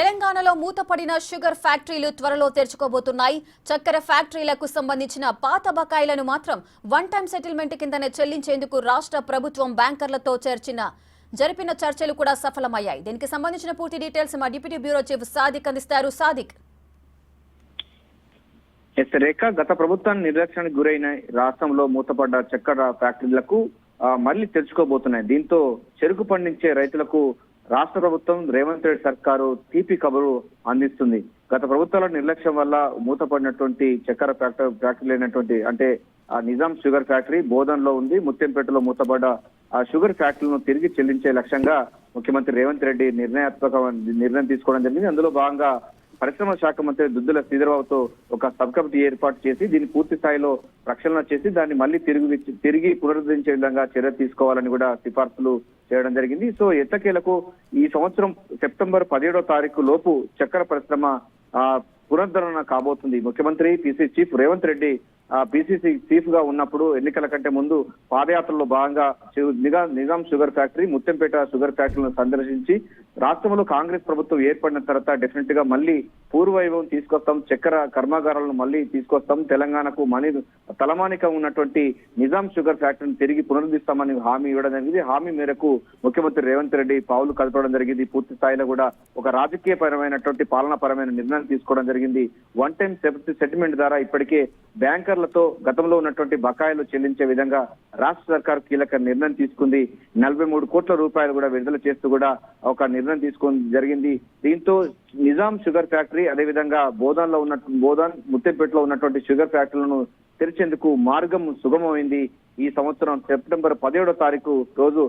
తెలంగాణలో మూతపడిన షుగర్ ఫ్యాక్టరీలు త్వరలో తెరుచుకోబోతున్నాయి. చక్కెర ఫ్యాక్టరీలకు సంబంధించిన పాత బకాయిలను మాత్రం వన్ టైం సెటిల్మెంట్ కిందనే చెల్లించేందుకు రాష్ట్ర ప్రభుత్వం బ్యాంకర్లతో జరిపిన చర్చలు కూడా సఫలమయ్యాయి. దీనికి సంబంధించిన పూర్తి డీటెయిల్స్ మా డిప్యూటీ బ్యూరో చీఫ్ సాదిక్ అందిస్తారు. సాదిక్, రేఖ, గత ప్రభుత్వాన్ని నిర్లక్ష్యానికి గురైన రాష్ట్రంలో మూతపడ్డ చక్కెర ఫ్యాక్టరీలకు మళ్లీ తెరుచుకోబోతున్నాయి. దీంతో చెరుకు పండించే రైతులకు రాష్ట్ర ప్రభుత్వం రేవంత్ రెడ్డి సర్కారు తీపి కబురు అందిస్తుంది. గత ప్రభుత్వాల నిర్లక్ష్యం వల్ల మూతపడినటువంటి చక్కెర ఫ్యాక్టరీలు అయినటువంటి అంటే నిజాం షుగర్ ఫ్యాక్టరీ బోధన్లో ఉంది. ముత్యంపేటలో మూతపడ్డ ఆ షుగర్ ఫ్యాక్టరీలను తిరిగి చెల్లించే లక్ష్యంగా ముఖ్యమంత్రి రేవంత్ రెడ్డి నిర్ణయం తీసుకోవడం జరిగింది. అందులో భాగంగా పరిశ్రమల శాఖ మంత్రి దుద్దుల శ్రీధర్బాబుతో ఒక సబ్ కమిటీ ఏర్పాటు చేసి దీన్ని పూర్తి స్థాయిలో ప్రక్షాళన చేసి దాన్ని మళ్ళీ తిరిగి పునరుద్ధరించే విధంగా చర్య తీసుకోవాలని కూడా సిఫార్సులు చేయడం జరిగింది. సో ఎట్టకేలకు ఈ సంవత్సరం సెప్టెంబర్ 17వ తారీఖు లోపు చక్కెర పరిశ్రమ పునరుద్ధరణ కాబోతుంది. ముఖ్యమంత్రి PCC chief Revanth Reddy PCC chief గా ఉన్నప్పుడు ఎన్నికల కంటే ముందు పాదయాత్రలో భాగంగా Nizam sugar factory, Muthyampet sugar ఫ్యాక్టరీలను సందర్శించి రాష్ట్రంలో కాంగ్రెస్ ప్రభుత్వం ఏర్పడిన తర్వాత డెఫినెట్ గా మళ్ళీ పూర్వవైభవం తీసుకొస్తాం, చక్కెర కర్మాగారాలను మళ్ళీ తీసుకొస్తాం, తెలంగాణకు తలమానిక ఉన్నటువంటి నిజాం షుగర్ ఫ్యాక్టరీని తిరిగి పునరుద్ధరిస్తామని హామీ ఇవ్వడం జరిగింది. హామీ మేరకు ముఖ్యమంత్రి రేవంత్ రెడ్డి పావులు కలపడం జరిగింది. పూర్తి స్థాయిలో కూడా ఒక రాజకీయపరమైనటువంటి పాలనాపరమైన నిర్ణయం తీసుకోవడం జరిగింది. వన్ టైం సెటిల్మెంట్ ద్వారా ఇప్పటికే బ్యాంకర్లతో గతంలో ఉన్నటువంటి బకాయిలు చెల్లించే విధంగా రాష్ట్ర సర్కారు కీలక నిర్ణయం తీసుకుంది. 43 కోట్ల రూపాయలు కూడా విడుదల చేస్తూ కూడా ఒక నిర్ణయం తీసుకోవడం జరిగింది. దీంతో నిజాం షుగర్ ఫ్యాక్టరీ అదేవిధంగా బోధన్ ముత్యంపేటలో ఉన్నటువంటి షుగర్ ఫ్యాక్టరీలను తెరిచేందుకు మార్గం సుగమమైంది. ఈ సంవత్సరం సెప్టెంబర్ 17వ తారీఖు రోజు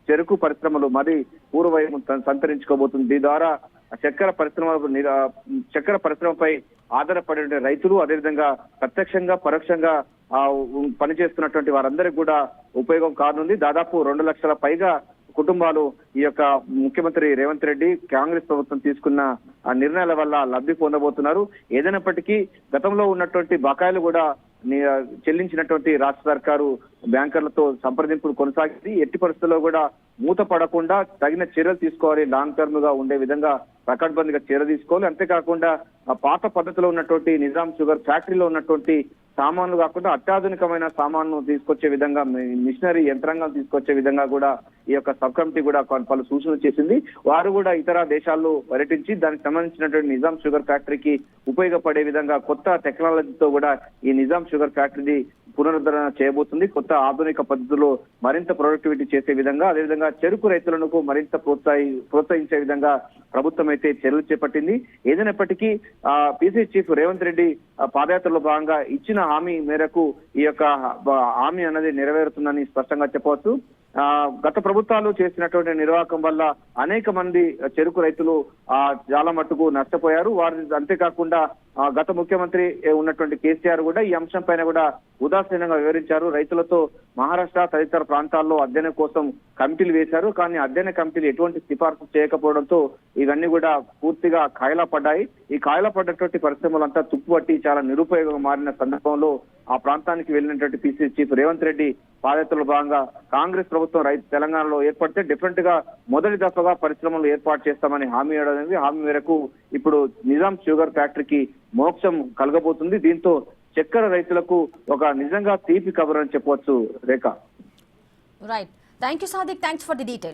చెరుకు పరిశ్రమలు మరి పూర్వవైభవం సంతరించుకోబోతుంది. దీని ద్వారా చక్కెర పరిశ్రమపై ఆధారపడే రైతులు అదేవిధంగా ప్రత్యక్షంగా పరోక్షంగా పనిచేస్తున్నటువంటి వారందరికీ కూడా ఉపయోగం కానుంది. దాదాపు 2 లక్షల పైగా కుటుంబాలు ఈ యొక్క ముఖ్యమంత్రి రేవంత్ రెడ్డి కాంగ్రెస్ ప్రభుత్వం తీసుకున్న ఆ నిర్ణయాల వల్ల లబ్ధి పొందబోతున్నారు. ఏదైనప్పటికీ గతంలో ఉన్నటువంటి బకాయిలు కూడా చెల్లించినటువంటి రాష్ట్ర సర్కారు బ్యాంకర్లతో సంప్రదింపులు కొనసాగింది. ఎట్టి పరిస్థితుల్లో కూడా మూత పడకుండా తగిన చర్యలు తీసుకోవాలి. లాంగ్ టర్మ్ గా ఉండే విధంగా పకడ్బందీగా చర్య తీసుకోవాలి. అంతేకాకుండా పాత పద్ధతిలో ఉన్నటువంటి నిజాం షుగర్ ఫ్యాక్టరీలో ఉన్నటువంటి సామాన్లు కాకుండా అత్యాధునికమైన సామాన్లు తీసుకొచ్చే విధంగా మిషనరీ యంత్రాంగాలు తీసుకొచ్చే విధంగా కూడా ఈ యొక్క సబ్ కమిటీ కూడా పలు సూచనలు చేసింది. వారు కూడా ఇతర దేశాల్లో పర్యటించి దానికి సంబంధించినటువంటి నిజాం షుగర్ ఫ్యాక్టరీకి ఉపయోగపడే విధంగా కొత్త టెక్నాలజీతో కూడా ఈ నిజాం షుగర్ ఫ్యాక్టరీ పునరుద్ధరణ చేయబోతుంది. కొత్త ఆధునిక పద్ధతిలో మరింత ప్రొడక్టివిటీ చేసే విధంగా అదేవిధంగా చెరుకు రైతులకు మరింత ప్రోత్సహించే విధంగా ప్రభుత్వం అయితే చర్యలు చేపట్టింది. ఏదైనప్పటికీ పిసిసి చీఫ్ రేవంత్ రెడ్డి పాదయాత్రలో భాగంగా ఇచ్చిన హామీ మేరకు ఈ యొక్క హామీ అనేది నెరవేరుతుందని స్పష్టంగా చెప్పవచ్చు. గత ప్రభుత్వాలు చేసినటువంటి నిర్వాహకం వల్ల అనేక మంది చెరుకు రైతులు చాలా మట్టుకు నష్టపోయారు. వారి అంతేకాకుండా గత ముఖ్యమంత్రి ఉన్నటువంటి కేసీఆర్ కూడా ఈ అంశం పైన కూడా ఉదాసీనంగా వివరించారు. రైతులతో మహారాష్ట్ర తదితర ప్రాంతాల్లో అధ్యయనం కోసం కమిటీలు వేశారు. కానీ అధ్యయన కమిటీలు ఎటువంటి సిఫార్సు చేయకపోవడంతో ఇవన్నీ కూడా పూర్తిగా కాయలా పడ్డాయి. ఈ కాయలా పడ్డటువంటి పరిశ్రమలంతా తుప్పుపట్టి చాలా నిరుపయోగంగా మారిన సందర్భంలో ఆ ప్రాంతానికి వెళ్ళినటువంటి పిసిసి చీఫ్ రేవంత్ రెడ్డి పాదయాత్రలో భాగంగా కాంగ్రెస్ ప్రభుత్వం తెలంగాణలో ఏర్పడితే డిఫరెంట్ గా మొదటి దఫగా పరిశ్రమలు ఏర్పాటు చేస్తామని హామీ ఇవ్వడం జరిగింది. హామీ మేరకు ఇప్పుడు నిజాం షుగర్ ఫ్యాక్టరీకి మోక్షం కలగబోతుంది. దీంతో చక్కెర రైతులకు ఒక నిజంగా తీపి కబురు అని చెప్పవచ్చు. Rekha, right. Thank you Sadiq. Thanks for the detail.